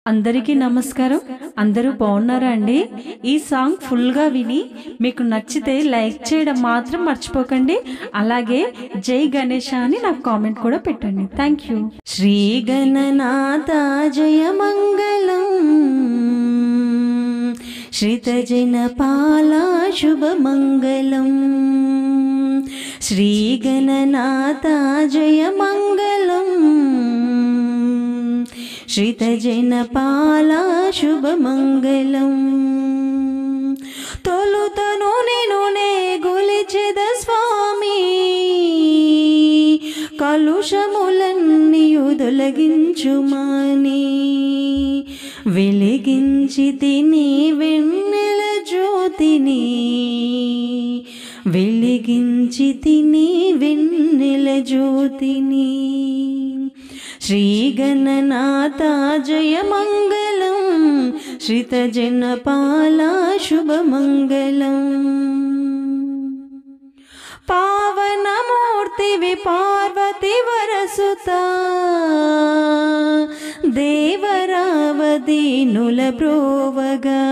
అందరికీ నమస్కారం. అందరూ బాగున్నారా అండి? ఈ సాంగ్ ఫుల్గా విని మీకు నచ్చితే లైక్ చేయడం మాత్రం మర్చిపోకండి. అలాగే జై గణేష అని నాకు కామెంట్ కూడా పెట్టండి. Thank you. శ్రీ గణనాథ జయ మంగళం, శ్రితజన పాల శుభ మంగళం. శ్రీ గణనాథ జయ మంగళం, శ్రితజన పాల శుభ మంగళం. తొలుతను నేను గొలిచెద స్వామి, కలుషములన్నీ తొలగించుమాని. వెలిగించి తిని వెన్నెల జ్యోతిని, వెలిగించి తిని వెన్నెల జ్యోతిని. శ్రీ గణనాథ జయ మంగళం, శ్రితజన పాల శుభ మంగళం. పావనమూర్తివి పార్వతి వరసుత, దేవరావదీనుల బ్రోవగా.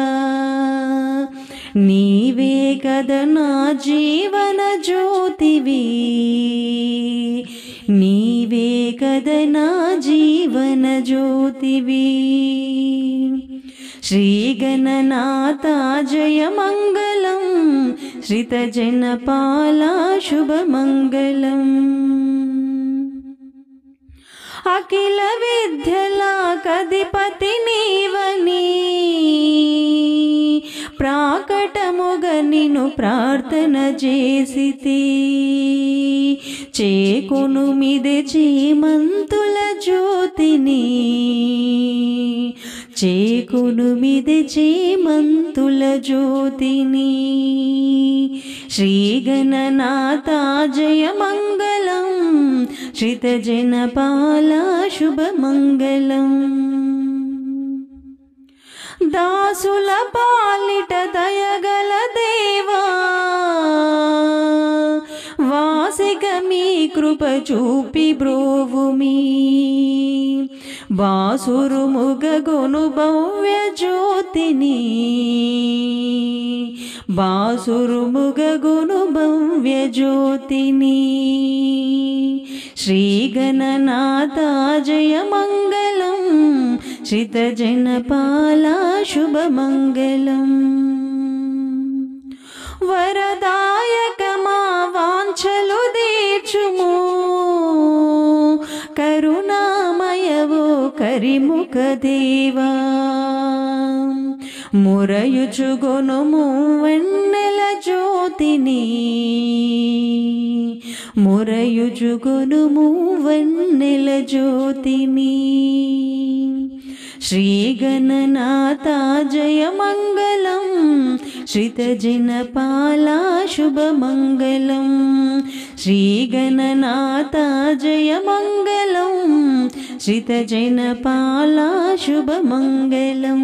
నీవే కద నా జీవన జ్యోతివి, నీవే కద నా జీవన జ్యోతివి. శ్రీ గణనాథ జయ మంగళం, శ్రితజన పాల శుభ మంగళం. అఖిల విద్యల కధిపతి నీవని, ప్రాకటముగ నిన్ను ప్రార్థన చేసితి. చేకొను మిదే చేమంతుల జ్యోతిని, చేకొను మిదే చేమంతుల జ్యోతిని. శ్రీ గణనాథ జయ మంగళం, శ్రితజన పాల శుభ మంగళం. దాసుల పాలిట దయగల దేవా, వాసిక మీ కృప చూపి బ్రోవుమి. బాసురు ముగగొను భవ్య జ్యోతిని, బాసురు ముగగొను భవ్య జ్యోతిని. శ్రీ గణనాథ జయ మంగళం, శ్రితజన పాల శుభ మంగళం. వరదాయక మా వాంఛలు తీర్చుము, కరుణామయవో కరిముఖ దేవా. మురయుచుగొనుము వెన్నెల జ్యోతిని, మురయుచుగొనుము వెన్నెల జ్యోతిని. శ్రీ గణనాథ జయ మంగళం, శ్రితజన పాల శుభ మంగళం. శ్రీ గణనాథ జయ మంగళం, శ్రితజన పాల శుభ మంగళం.